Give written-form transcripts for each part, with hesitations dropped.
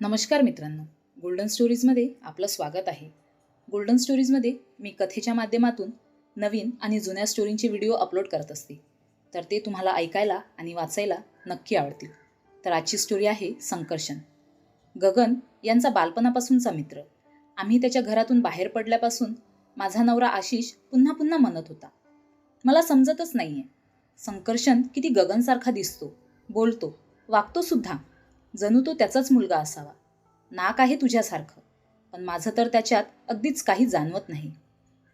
नमस्कार मित्रांनो, गोल्डन स्टोरीजमध्ये आपलं स्वागत आहे. गोल्डन स्टोरीजमध्ये मी कथेच्या माध्यमातून नवीन आणि जुन्या स्टोरींचे व्हिडिओ अपलोड करत असते. तर ते तुम्हाला ऐकायला आणि वाचायला नक्की आवडतील. तर आजची स्टोरी आहे संकर्षण. गगन यांचा बालपणापासूनचा मित्र. आम्ही त्याच्या घरातून बाहेर पडल्यापासून माझा नवरा आशिष पुन्हा पुन्हा म्हणत होता, मला समजतच नाहीये, संकर्षण किती गगनसारखा दिसतो, बोलतो, वागतो सुद्धा, जणू तो त्याचाच मुलगा असावा. नाक आहे तुझ्यासारखं, पण माझं तर त्याच्यात अगदीच काही जाणवत नाही.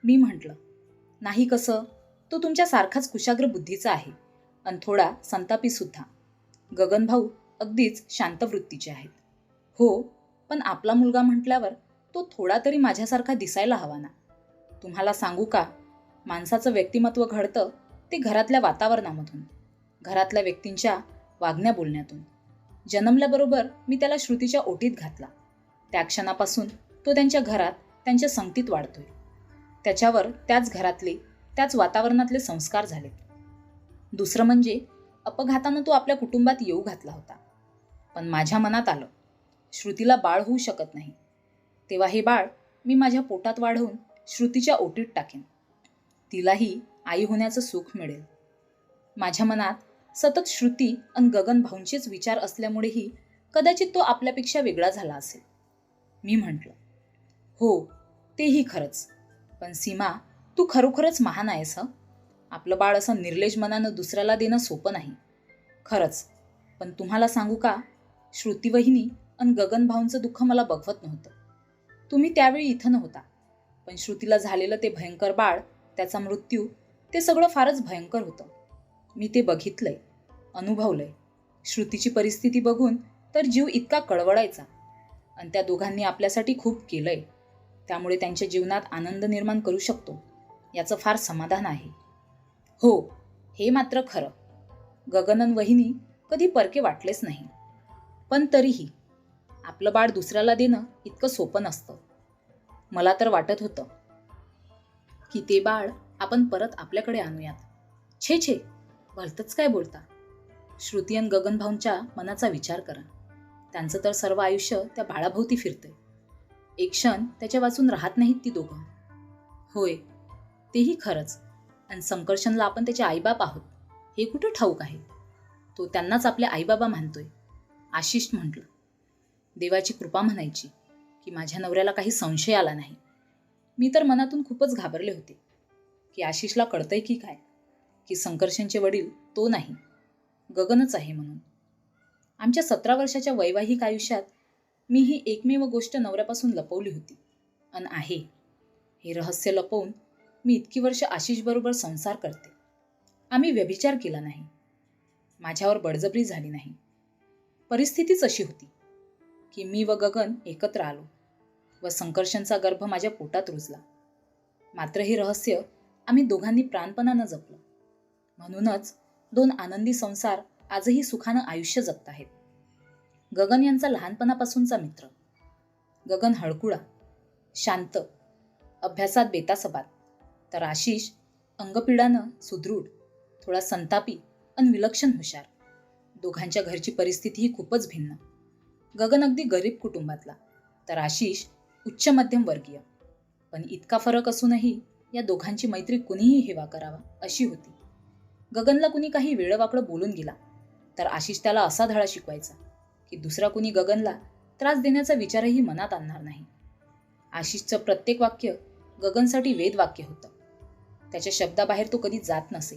मी म्हटलं, नाही कसं, तो तुमच्यासारखाच कुशाग्र बुद्धीचा आहे आणि थोडा संतापीसुद्धा. गगन भाऊ अगदीच शांत वृत्तीचे आहेत. हो, पण आपला मुलगा म्हटल्यावर तो थोडा तरी माझ्यासारखा दिसायला हवा ना. तुम्हाला सांगू का, माणसाचं व्यक्तिमत्व घडतं ते घरातल्या वातावरणामधून, घरातल्या व्यक्तींच्या वागण्या बोलण्यातून. जन्मल्याबरोबर मी त्याला श्रुतीच्या ओटीत घातला. त्या क्षणापासून तो त्यांच्या घरात, त्यांच्या संगतीत वाढतोय. त्याच्यावर त्याच घरातले, त्याच वातावरणातले संस्कार झालेत. दुसरं म्हणजे अपघातानं तो आपल्या कुटुंबात येऊ घातला होता. पण माझ्या मनात आलं, श्रुतीला बाळ होऊ शकत नाही, तेव्हा हे बाळ मी माझ्या पोटात वाढवून श्रुतीच्या ओटीत टाकेन. तिलाही आई होण्याचं सुख मिळेल. माझ्या मनात सतत श्रुती आणि गगन भाऊंचेच विचार असल्यामुळेही कदाचित तो आपल्यापेक्षा वेगळा झाला असेल. मी म्हटलं, हो, तेही खरंच. पण सीमा, तू खरोखरच महान आहेस हं. आपलं बाळ असं निर्लेज मनानं दुसऱ्याला देणं सोपं नाही, खरंच. पण तुम्हाला सांगू का, श्रुती वहिनी आणि गगन भाऊंचं दुःख मला बघवत नव्हतं. तुम्ही त्यावेळी इथं नव्हता, पण श्रुतीला झालेलं ते भयंकर बाळ, त्याचा मृत्यू, ते सगळं फारच भयंकर होतं. मी ते बघितलंय, अनुभवलंय. श्रुतीची परिस्थिती बघून तर जीव इतका कळवळायचा. आणि त्या दोघांनी आपल्यासाठी खूप केलंय, त्यामुळे त्यांच्या जीवनात आनंद निर्माण करू शकतो याचं फार समाधान आहे. हो, हे मात्र खरं, गगनन वहिनी कधी परके वाटलेच नाही. पण तरीही आपलं बाळ दुसऱ्याला देणं इतकं सोपं नसतं. मला तर वाटत होतं की ते बाळ आपण परत आपल्याकडे आणूयात. छे छे, भलतंच काय बोलता. श्रुती आणि गगन भाऊंच्या मनाचा विचार करा. त्यांचं तर सर्व आयुष्य त्या बाळाभोवती फिरतंय. एक क्षण त्याच्या वाचून राहत नाहीत ती दोघं. होय, तेही खरंच. आणि संकर्षणला आपण त्याचे आईबाप आहोत हे कुठं ठाऊक आहे. तो त्यांनाच आपले आईबाबा मानतोय. आशिष म्हटलं. देवाची कृपा म्हणायची की माझ्या नवऱ्याला काही संशय आला नाही. मी तर मनातून खूपच घाबरले होते की आशिषला कळतंय की काय, की संकर्षणचे वडील तो नाही, गगनच आहे म्हणून. आमच्या 17 वर्षाच्या वैवाहिक आयुष्यात मी ही एकमेव गोष्ट नवऱ्यापासून लपवली होती आणि आहे. हे रहस्य लपवून मी इतकी वर्ष आशिषबरोबर संसार करते. आम्ही व्यभिचार केला नाही, माझ्यावर बळजबरी झाली नाही. परिस्थितीच अशी होती की मी व गगन एकत्र आलो व संकर्षणचा गर्भ माझ्या पोटात रुजला. मात्र हे रहस्य आम्ही दोघांनी प्राणपणानं जपलं. म्हणूनच 2 आनंदी संसार आजही सुखानं आयुष्य जगत आहेत. गगन यांचा लहानपणापासूनचा मित्र. गगन हळकुळा, शांत, अभ्यासात बेतासबात, तर आशिष अंगपिडानं सुदृढ, थोडा संतापी आणि विलक्षण हुशार. दोघांच्या घरची परिस्थितीही खूपच भिन्न. गगन अगदी गरीब कुटुंबातला, तर आशिष उच्च मध्यम वर्गीय. पण इतका फरक असूनही या दोघांची मैत्री कुणीही हेवा करावा अशी होती. गगनला कुणी काही वेळवाकडं बोलून गेला तर आशिष त्याला असा धडा शिकवायचा की दुसरा कुणी गगनला त्रास देण्याचा विचारही मनात आणणार नाही. आशिषचं प्रत्येक वाक्य गगनसाठी वेदवाक्य होतं. त्याच्या शब्दाबाहेर तो कधी जात नसे.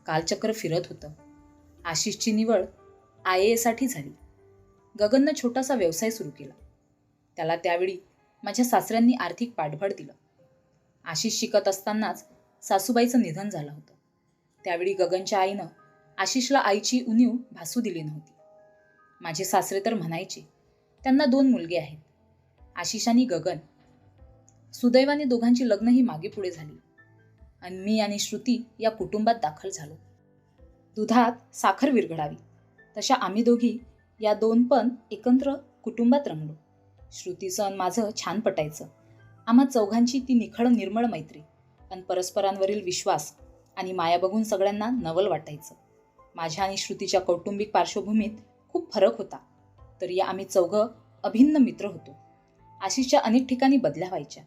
कालचक्र फिरत होतं. आशिषची निवड IAS साठी झाली. गगननं छोटासा व्यवसाय सुरू केला. त्याला त्यावेळी माझ्या सासऱ्यांनी आर्थिक पाठबळ दिलं. आशिष शिकत असतानाच सासूबाईचं निधन झालं होतं. त्यावेळी गगनच्या आईनं आशिषला आईची उणीव भासू दिली नव्हती. माझे सासरे तर म्हणायचे, त्यांना 2 मुलगे आहेत, आशिष आणि गगन. सुदैवाने दोघांची लग्नही मागे पुढे झाली आणि मी आणि श्रुती या कुटुंबात दाखल झालो. दुधात साखर विरघळावी तशा आम्ही दोघी या 2 पण एकत्र कुटुंबात रमलो. श्रुतीचं आणि माझं छान पटायचं. आम्हा चौघांची ती निखळ निर्मळ मैत्री आणि परस्परांवरील विश्वास आणि माया बघून सगळ्यांना नवल वाटायचं. माझ्या आणि श्रुतीच्या कौटुंबिक पार्श्वभूमीत खूप फरक होता, तरी आम्ही चौघं अभिन्न मित्र होतो. आशिषच्या अनेक ठिकाणी बदल्या व्हायच्या.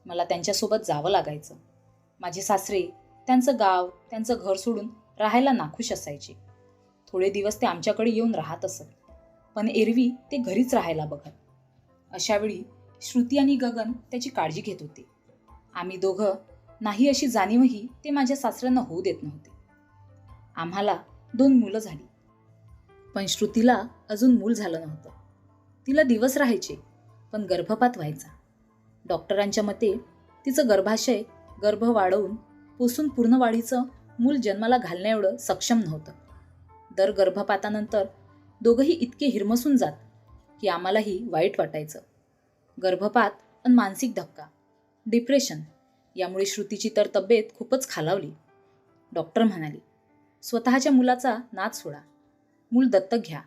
मला त्यांच्यासोबत जावं लागायचं. माझे सासरे त्यांचं गाव, त्यांचं घर सोडून राहायला नाखुश असायचे. थोडे दिवस ते आमच्याकडे येऊन राहत असत, पण एरवी ते घरीच राहायला बघत. अशावेळी श्रुती आणि गगन त्याची काळजी घेत होते. आम्ही दोघं नाही अशी जाणीवही ते माझ्या सासऱ्यांना होऊ देत नव्हते. आम्हाला 2 मुलं झाली, पण श्रुतीला अजून मूल झालं नव्हतं. तिला दिवस राहायचे, पण गर्भपात व्हायचा. डॉक्टरांच्या मते तिचं गर्भाशय गर्भ वाढवून पोसून पूर्ण वाढीचं मूल जन्माला घालण्याएवढं सक्षम नव्हतं. दर गर्भपातानंतर दोघंही इतके हिरमसून जात की आम्हालाही वाईट वाटायचं. गर्भपात आणि मानसिक धक्का, डिप्रेशन यामुळे श्रुतीची तर तब्येत खूपच खालावली. डॉक्टर म्हणाले, स्वतःच्या मुलाचा नाद सोडा, मूल दत्तक घ्या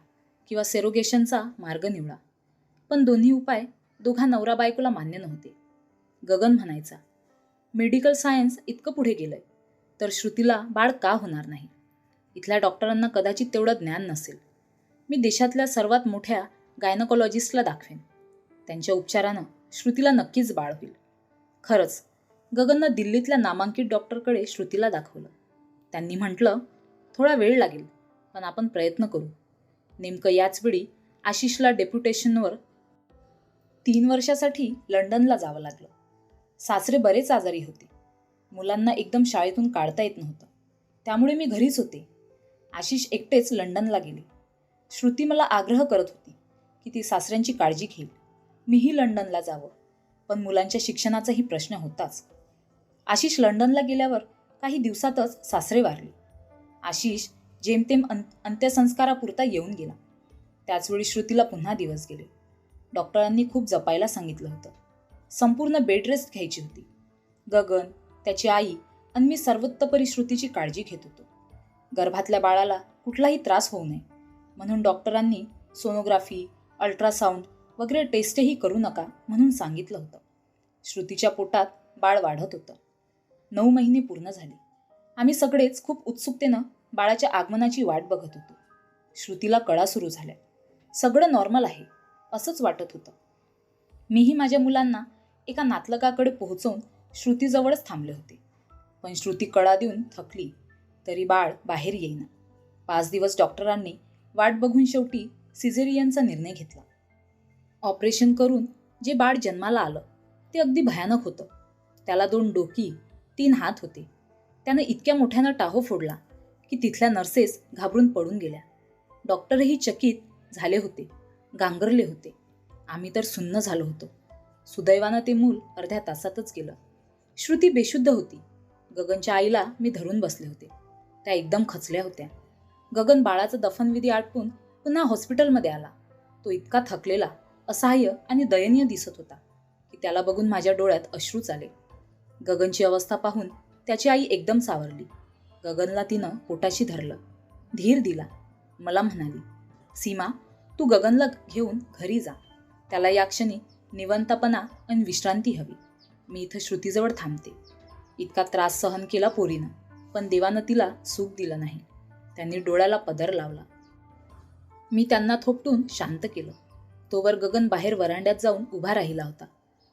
किंवा सेरोगेशनचा मार्ग निवडा. पण दोन्ही उपाय दोघा नवरा बायकोला मान्य नव्हते. गगन म्हणायचा, मेडिकल सायन्स इतकं पुढे गेलंय तर श्रुतीला बाळ का होणार नाही? इथल्या डॉक्टरांना कदाचित तेवढं ज्ञान नसेल. मी देशातल्या सर्वात मोठ्या गायनकोलॉजिस्टला दाखवेन. त्यांच्या उपचारानं श्रुतीला नक्कीच बाळ होईल. खरंच गगननं दिल्लीतल्या नामांकित डॉक्टरकडे श्रुतीला दाखवलं. त्यांनी म्हटलं, थोडा वेळ लागेल, पण आपण प्रयत्न करू. नेमकं याच वेळी आशिषला डेप्युटेशनवर 3 वर्षासाठी लंडनला जावं लागलं. सासरे बरेच आजारी होते. मुलांना एकदम शाळेतून काढता येत नव्हतं, त्यामुळे मी घरीच होते. आशिष एकटेच लंडनला गेले. श्रुती मला आग्रह करत होती की ती सासऱ्यांची काळजी घेईल. मीही लंडनला जावं, पण मुलांच्या शिक्षणाचाही प्रश्न होताच. आशिष लंडनला गेल्यावर काही दिवसातच सासरे वारले. आशिष जेमतेम अंत्यसंस्कारापुरता येऊन गेला. त्याचवेळी श्रुतीला पुन्हा दिवस गेले. डॉक्टरांनी खूप जपायला सांगितलं होतं. संपूर्ण बेड रेस्ट घ्यायची होती. गगन, त्याची आई आणि मी सर्वतोपरी श्रुतीची काळजी घेत होतो. गर्भातल्या बाळाला कुठलाही त्रास होऊ नये म्हणून डॉक्टरांनी सोनोग्राफी, अल्ट्रासाऊंड वगैरे टेस्टही करू नका म्हणून सांगितलं होतं. श्रुतीच्या पोटात बाळ वाढत होतं. 9 महिने पूर्ण झाले. आम्ही सगळेच खूप उत्सुकतेनं बाळाच्या आगमनाची वाट बघत होतो. श्रुतीला कळा सुरू झाल्या. सगळं नॉर्मल आहे असंच वाटत होतं. मीही माझ्या मुलांना एका नातलगाकडे पोहोचवून श्रुतीजवळच थांबले होते. पण श्रुती कळा देऊन थकली तरी बाळ बाहेर येईना. 5 दिवस डॉक्टरांनी वाट बघून शेवटी सिझेरियनचा निर्णय घेतला. ऑपरेशन करून जे बाळ जन्माला आलं ते अगदी भयानक होतं. त्याला 2 डोकी, 3 हात होते. त्यानं इतक्या मोठ्यानं टाहो फोडला की तिथल्या नर्सेस घाबरून पडून गेल्या. डॉक्टरही चकित झाले होते, गांगरले होते. आम्ही तर सुन्न झालो होतो. सुदैवानं ते मूल अर्ध्या तासातच गेलं. श्रुती बेशुद्ध होती. गगनच्या आईला मी धरून बसले होते. त्या एकदम खचल्या होत्या. गगन बाळाचं दफनविधी आटपून पुन्हा हॉस्पिटलमध्ये आला. तो इतका थकलेला, असहाय्य आणि दयनीय दिसत होता की त्याला बघून माझ्या डोळ्यात अश्रूच आले. गगनची अवस्था पाहून त्याची आई एकदम सावरली. गगनला तिनं पोटाशी धरलं, धीर दिला. मला म्हणाली, सीमा, तू गगनला घेऊन घरी जा. त्याला या क्षणी निवांतपणा आणि विश्रांती हवी. मी इथं श्रुतीजवळ थांबते. इतका त्रास सहन केला पोरीनं, पण देवानं तिला सुख दिलं नाही. त्यांनी डोळ्याला पदर लावला. मी त्यांना थोपटून शांत केलं. तोवर गगन बाहेर वरांड्यात जाऊन उभा राहिला होता.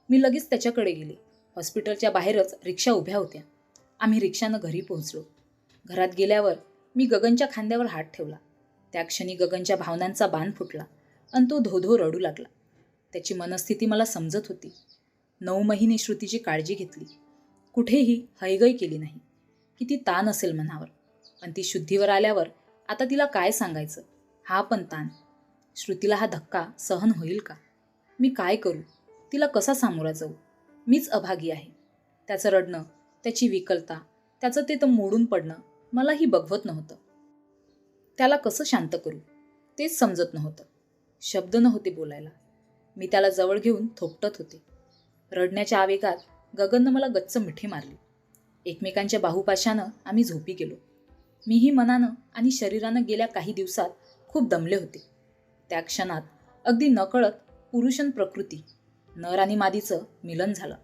मी लगेच त्याच्याकडे गेले. हॉस्पिटलच्या बाहेरच रिक्षा उभ्या होत्या. आम्ही रिक्षानं घरी पोहोचलो. घरात गेल्यावर मी गगनच्या खांद्यावर हात ठेवला. त्या क्षणी गगनच्या भावनांचा बांध फुटला आणि तो धोधो रडू लागला. त्याची मनस्थिती मला समजत होती. 9 महिने श्रुतीची काळजी घेतली. कुठेही हयगय केली नाही. किती ताण असेल मनावर. पण ती शुद्धीवर आल्यावर आता तिला काय सांगायचं, हा पण ताण. श्रुतीला हा धक्का सहन होईल का? मी काय करू? तिला कसा सामोरा जाऊ? मीच अभागी आहे. त्याचं रडणं, त्याची विकलता, त्याचं ते तर मोडून पडणं मलाही बघवत नव्हतं. त्याला कसं शांत करू तेच समजत नव्हतं. शब्द नव्हते बोलायला. मी त्याला जवळ घेऊन थोपटत होते. रडण्याच्या आवेगात गगननं मला गच्च मिठी मारली. एकमेकांच्या बाहुपाशानं आम्ही झोपी गेलो. मीही मनानं आणि शरीरानं गेल्या काही दिवसात खूप दमले होते. त्या क्षणात अगदी नकळत पुरुष आणि प्रकृती, नर आणि मादीचं मिलन झालं.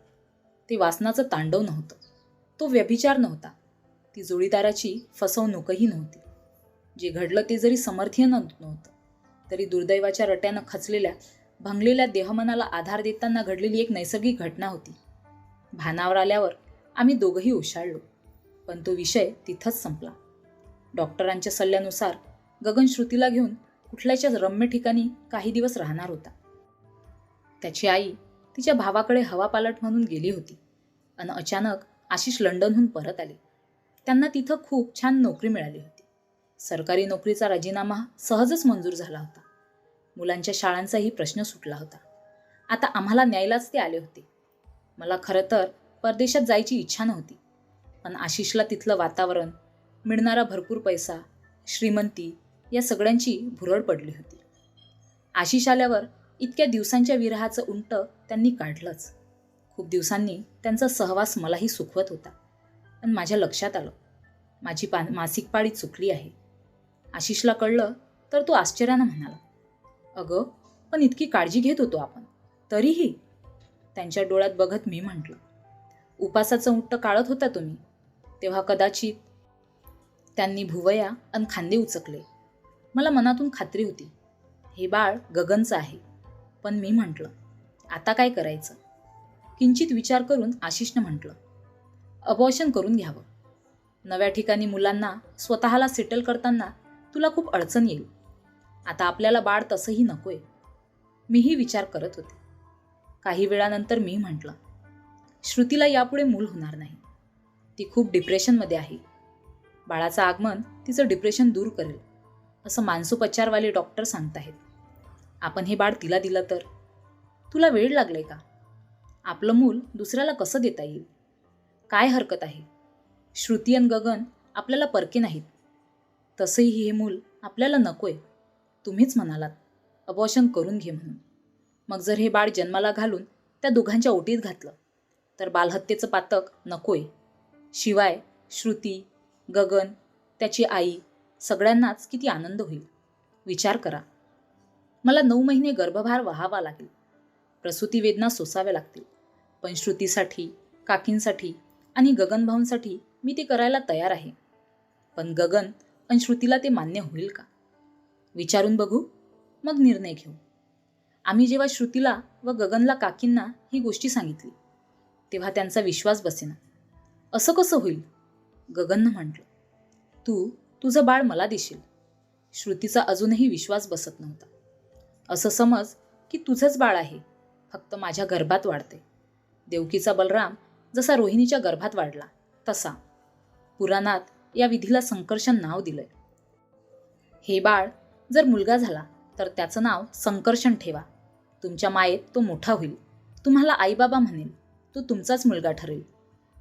ते वासनाचं तांडव नव्हतं. तो व्यभिचार नव्हता. ती जोडीदाराची फसवणूकही नव्हती. जे घडलं ते जरी समर्थ्य नव्हतं तरी दुर्दैवाच्या रट्यानं खचलेल्या भंगलेल्या देहमनाला आधार देताना घडलेली एक नैसर्गिक घटना होती. भानावर आल्यावर आम्ही दोघंही ओशाळलो, पण तो विषय तिथंच संपला. डॉक्टरांच्या सल्ल्यानुसार गगन श्रुतीला घेऊन कुठल्याच्या रम्य ठिकाणी काही दिवस राहणार होता. त्याची आई तिच्या भावाकडे हवापालट म्हणून गेली होती आणि अचानक आशिष लंडनहून परत आले. त्यांना तिथं खूप छान नोकरी मिळाली होती. सरकारी नोकरीचा राजीनामा सहजच मंजूर झाला होता. मुलांच्या शाळांचाही प्रश्न सुटला होता. आता आम्हाला न्यायलाच ते आले होते. मला खरं तर परदेशात जायची इच्छा नव्हती, पण आशिषला तिथलं वातावरण, मिळणारा भरपूर पैसा, श्रीमंती या सगळ्यांची भुरळ पडली होती. आशिष आल्यावर इतक्या दिवसांच्या विरहाचं उंट त्यांनी काढलंच. खूप दिवसांनी त्यांचा सहवास मलाही सुखवत होता. पण माझ्या लक्षात आलं, माझी मासिक पाळी चुकली आहे. आशिषला कळलं तर तो आश्चर्यानं म्हणाला, अगं, पण इतकी काळजी घेत होतो आपण, तरीही? त्यांच्या डोळ्यात बघत मी म्हटलं, उपासाचं उंट काढत होता तुम्ही, तेव्हा कदाचित. त्यांनी भुवया अन खांदे उचकले. मला मनातून खात्री होती, हे बाळ गगनचं आहे. पण मी म्हटलं, आता काय करायचं? किंचित विचार करून आशिषनं म्हटलं, अबॉर्शन करून घ्यावं. नव्या ठिकाणी मुलांना स्वतःला सेटल करताना तुला खूप अडचण येईल. आता आपल्याला बाळ तसंही नकोय. मीही विचार करत होते. काही वेळानंतर मी म्हटलं, श्रुतीला यापुढे मूल होणार नाही. ती खूप डिप्रेशनमध्ये आहे. बाळाचं आगमन तिचं डिप्रेशन दूर करेल, असं मानसोपचारवाले डॉक्टर सांगताहेत. आपण हे बाळ तिला दिलं तर? तुला वेळ लागलाय का? आपलं मूल दुसऱ्याला कसं देता येईल? काय हरकत आहे? श्रुती आणि गगन आपल्याला परके नाहीत. तसंही हे मूल आपल्याला नकोय. तुम्हीच म्हणालात अबॉर्शन करून घे म्हणून. मग जर हे बाळ जन्माला घालून त्या दोघांच्या ओटीत घातलं तर बालहत्येचं पातक नकोय. शिवाय श्रुती, गगन, त्याची आई सगळ्यांनाच किती आनंद होईल. विचार करा. मला 9 महिने गर्भभार वहावा लागेल. प्रसूती वेदना सोसाव्या लागतील. पण श्रुतीसाठी, काकींसाठी आणि गगनभाऊंसाठी मी ते करायला तयार आहे. पण गगन आणि श्रुतीला ते मान्य होईल का? विचारून बघू, मग निर्णय घेऊ. आम्ही जेव्हा श्रुतीला व गगनला काकींना ही गोष्टी सांगितली तेव्हा त्यांचा विश्वास बसेना. असं कसं होईल? गगननं म्हटलं, तुझं बाळ मला देशील. श्रुतीचा अजूनही विश्वास बसत नव्हता. असं समज की तुझंच बाळ आहे, फक्त माझ्या गर्भात वाढते. देवकीचा बलराम जसा रोहिणीच्या गर्भात वाढला तसा. पुराणात या विधीला संकर्षण नाव दिलंय. हे बाळ जर मुलगा झाला तर त्याचं नाव संकर्षण ठेवा. तुमच्या मायेत तो मोठा होईल. तुम्हाला आईबाबा म्हणेल. तो तुमचाच मुलगा ठरेल.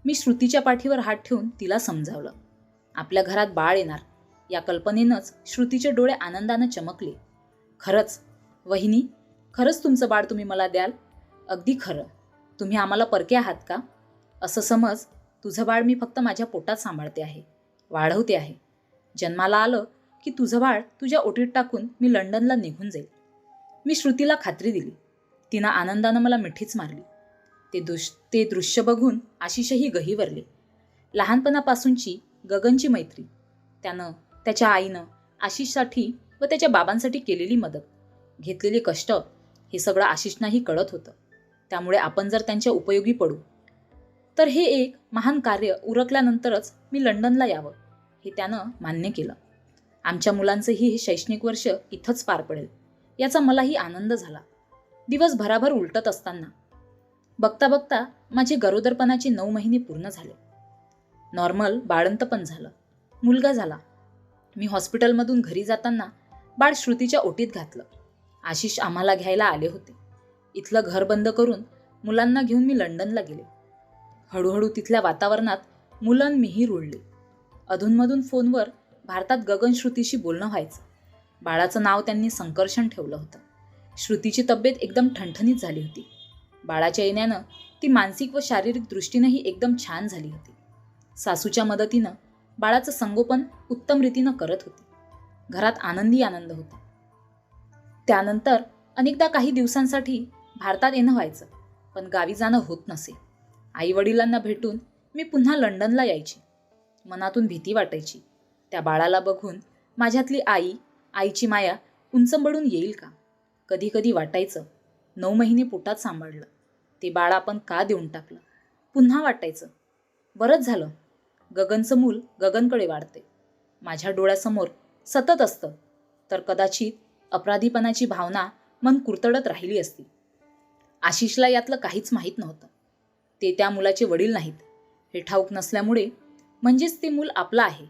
मी श्रुतीच्या पाठीवर हात ठेवून तिला समजावलं. आपल्या घरात बाळ येणार या कल्पनेनंच श्रुतीचे डोळे आनंदानं चमकले. खरंच वहिनी, खरंच तुमचं बाळ तुम्ही मला द्याल? अगदी खरं. तुम्ही आम्हाला परके आहात का? असं समज, तुझं बाळ मी फक्त माझ्या पोटात सांभाळते आहे, वाढवते आहे. जन्माला आलं की तुझं बाळ तुझ्या ओटीत टाकून मी लंडनला निघून जाईल. मी श्रुतीला खात्री दिली. तिनं आनंदानं मला मिठीच मारली. ते दृश्य बघून आशिषही गहिवरले. लहानपणापासूनची गगनची मैत्री, त्यानं त्याच्या आईनं आशिषसाठी व त्याच्या बाबांसाठी केलेली मदत, घेतलेले कष्ट, हे सगळं आशिषनाही कळत होतं. त्यामुळे आपण जर त्यांच्या उपयोगी पडू तर हे एक महान कार्य उरकल्यानंतरच मी लंडनला यावं हे त्यानं मान्य केलं. आमच्या मुलांचंही हे शैक्षणिक वर्ष इथंच पार पडेल याचा मलाही आनंद झाला. दिवस भराभर उलटत असताना बघता बघता माझे गरोदरपणाचे 9 महिने पूर्ण झाले. नॉर्मल बाळंत पण झालं. मुलगा झाला. मी हॉस्पिटलमधून घरी जाताना बाळ श्रुतीच्या ओटीत घातलं. आशिष आम्हाला घ्यायला आले होते. इथलं घर बंद करून मुलांना घेऊन मी लंडनला गेले. हळूहळू तिथल्या वातावरणात मुलं मीही रुळले. अधूनमधून फोनवर भारतात गगन श्रुतीशी बोलणं व्हायचं. बाळाचं नाव त्यांनी संकर्षण ठेवलं होतं. श्रुतीची तब्येत एकदम ठणठणीत झाली होती. बाळाच्या येण्यानं ती मानसिक व शारीरिक दृष्टीनंही एकदम छान झाली होती. सासूच्या मदतीनं बाळाचं संगोपन उत्तम रीतीनं करत होती. घरात आनंदी आनंद होता. त्यानंतर अनेकदा काही दिवसांसाठी भारतात येणं व्हायचं, पण गावी जाणं होत नसे. आई वडिलांना भेटून मी पुन्हा लंडनला यायची. मनातून भीती वाटायची. त्या बाळाला बघून माझ्यातली आईची माया उंचंबडून येईल का? कधी कधी वाटायचं 9 महिने पोटात सांभाळलं. ते बाळ आपण का देऊन टाकलं? पुन्हा वाटायचं, बरंच झालं. गगनचं मूल गगनकडे वाढते. माझ्या डोळ्यासमोर सतत असतं, तर कदाचित अपराधीपणाची भावना मन कुरतडत राहिली असती. आशिषला यातलं काहीच माहीत नव्हतं. ते त्या मुलाचे वडील नाहीत हे ठाऊक नसल्यामुळे, म्हणजेच ते मूल आपलं आहे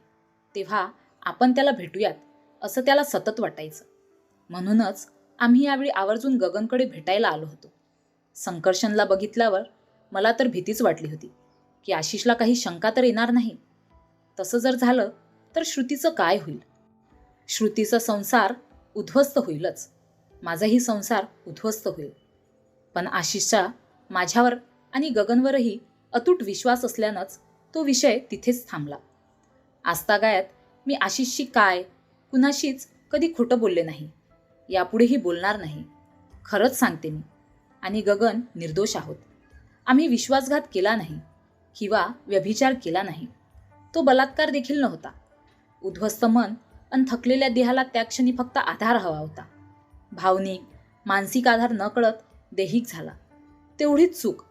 तेव्हा आपण त्याला भेटूयात असं त्याला सतत वाटायचं. म्हणूनच आम्ही यावेळी आवर्जून गगनकडे भेटायला आलो होतो. संकर्षणला बघितल्यावर मला तर भीतीच वाटली होती की आशिषला काही शंका तर येणार नाही. तसं जर झालं तर श्रुतीचं काय होईल? श्रुतीचा संसार उद्ध्वस्त होईलच, माझाही संसार उद्ध्वस्त होईल. पण आशिषचा माझ्यावर आणि गगनवरही अतूट विश्वास असल्यानंच तो विषय तिथेच थांबला. आजतागायत मी आशिषशी काय, कुणाशीच कधी खोटं बोलले नाही, यापुढेही बोलणार नाही. खरंच सांगते मी आणि गगन निर्दोष आहोत. आम्ही विश्वासघात केला नाही किंवा व्यभिचार केला नाही. तो बलात्कार देखील नव्हता. उद्ध्वस्त मन आणि थकलेल्या देहाला त्या क्षणी फक्त आधार हवा होता. भावनिक, मानसिक आधार न कळत देहिक झाला, तेवढीच चूक.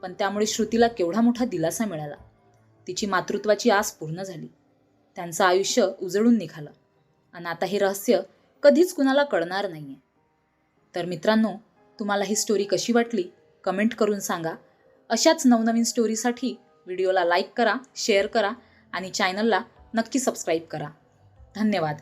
पण त्यामुळे श्रुतीला केवढा मोठा दिलासा मिळाला. तिची मातृत्वाची आस पूर्ण झाली. त्यांचं आयुष्य उजळून निघालं आणि आता हे रहस्य कधीच कुणाला कळणार नाहीये. तर मित्रांनो, तुम्हाला ही स्टोरी कशी वाटली कमेंट करून सांगा. अशाच नवनवीन स्टोरीसाठी व्हिडिओला लाईक करा, शेअर करा आणि चॅनलला नक्की सबस्क्राईब करा. धन्यवाद.